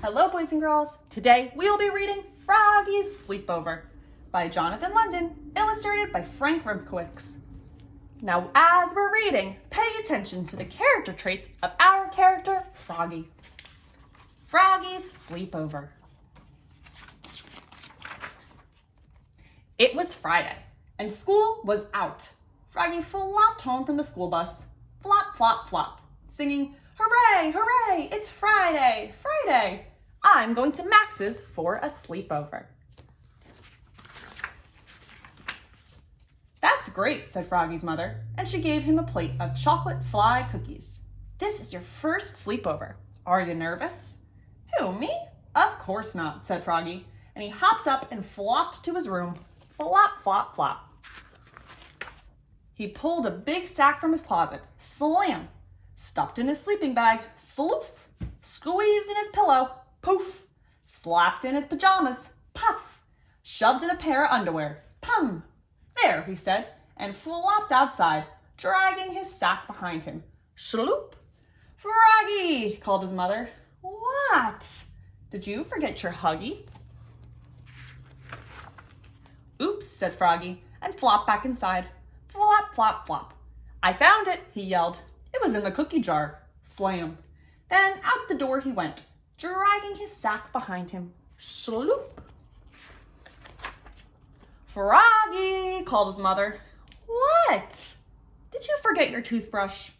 Hello, boys and girls. Today we will be reading Froggy's Sleepover by Jonathan London, illustrated by Frank Rimkowicz. Now, as we're reading, pay attention to the character traits of our character, Froggy. Froggy's Sleepover. It was Friday, and school was out. Froggy flopped home from the school bus, flop, flop, flop, singing, "Hooray, hooray, it's Friday, Friday. I'm going to Max's for a sleepover." "That's great," said Froggy's mother, and she gave him a plate of chocolate fly cookies. "This is your first sleepover. Are you nervous?" "Who, me? Of course not," said Froggy, and he hopped up and flopped to his room. Flop, flop, flop. He pulled a big sack from his closet, slam, stuffed in his sleeping bag, sloof, squeezed in his pillow, poof, slapped in his pajamas, puff, shoved in a pair of underwear, pum. "There," he said, and flopped outside, dragging his sack behind him. Shloop. "Froggy," called his mother. "What? Did you forget your Huggy?" "Oops," said Froggy, and flopped back inside. Flop, flop, flop. "I found it," he yelled. "It was in the cookie jar." Slam. Then out the door he went, dragging his sack behind him. Shloop. "Froggy," called his mother. "What? Did you forget your toothbrush?"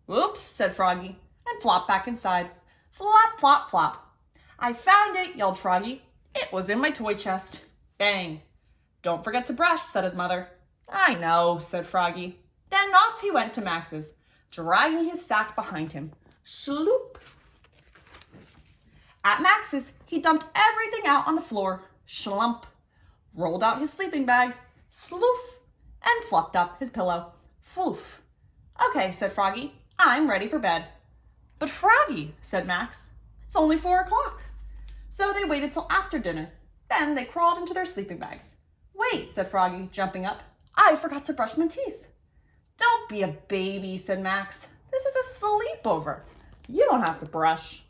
"Oops," said Froggy, and flopped back inside. Flop, flop, flop. "I found it," yelled Froggy. "It was in my toy chest." Bang. "Don't forget to brush," said his mother. "I know," said Froggy. Then off he went to Max's, dragging his sack behind him. Shloop. At Max's, he dumped everything out on the floor. Shlump. Rolled out his sleeping bag. Sloof. And fluffed up his pillow. Floof. "Okay," said Froggy. "I'm ready for bed." "But Froggy," said Max, "it's only 4 o'clock." So they waited till after dinner. Then they crawled into their sleeping bags. "Wait," said Froggy, jumping up. "I forgot to brush my teeth." "Don't be a baby," said Max. "This is a sleepover. You don't have to brush."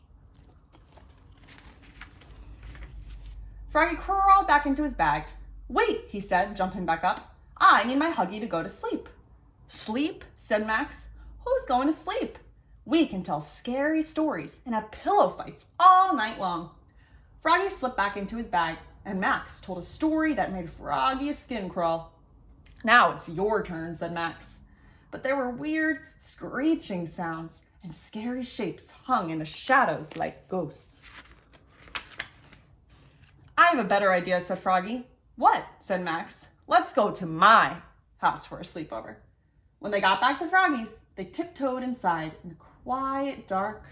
Froggy crawled back into his bag. "Wait," he said, jumping back up. "I need my Huggy to go to sleep." "Sleep?" said Max. "Who's going to sleep? We can tell scary stories and have pillow fights all night long." Froggy slipped back into his bag, and Max told a story that made Froggy's skin crawl. "Now it's your turn," said Max. But there were weird screeching sounds, and scary shapes hung in the shadows like ghosts. "I have a better idea," said Froggy. "What?" said Max. "Let's go to my house for a sleepover." When they got back to Froggy's, they tiptoed inside in the quiet, dark,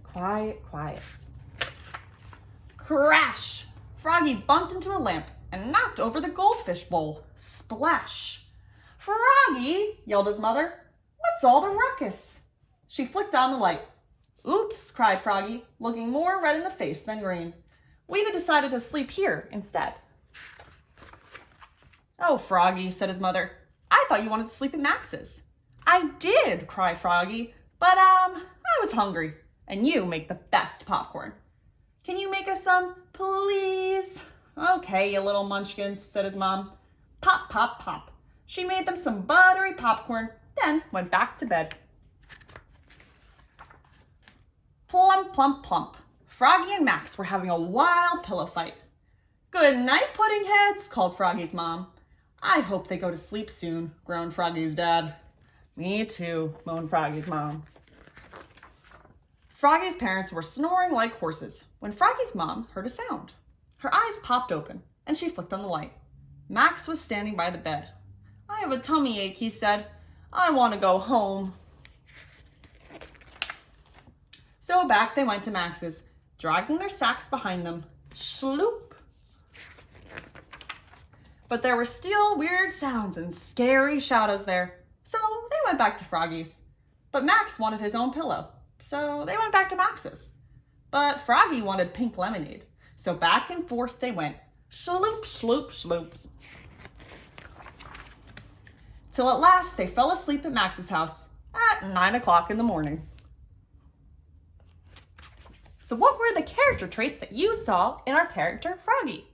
quiet. Crash! Froggy bumped into a lamp and knocked over the goldfish bowl. Splash! "Froggy!" yelled his mother. "What's all the ruckus?" She flicked on the light. "Oops!" cried Froggy, looking more red in the face than green. "We'd have decided to sleep here instead." "Oh, Froggy," said his mother. "I thought you wanted to sleep at Max's." "I did," cried Froggy, "but I was hungry, and you make the best popcorn." "Can you make us some, please?" "Okay, you little munchkins," said his mom. Pop, pop, pop. She made them some buttery popcorn, then went back to bed. Plump, plump, plump. Froggy and Max were having a wild pillow fight. "Good night, pudding heads," called Froggy's mom. "I hope they go to sleep soon," groaned Froggy's dad. "Me too," moaned Froggy's mom. Froggy's parents were snoring like horses when Froggy's mom heard a sound. Her eyes popped open, and she flicked on the light. Max was standing by the bed. "I have a tummy ache," he said. "I want to go home." So back they went to Max's, dragging their sacks behind them. Shloop. But there were still weird sounds and scary shadows there, so they went back to Froggy's. But Max wanted his own pillow, so they went back to Max's. But Froggy wanted pink lemonade, so back and forth they went. Shloop, shloop, shloop. Till at last they fell asleep at Max's house at 9 o'clock in the morning. So what were the character traits that you saw in our character Froggy?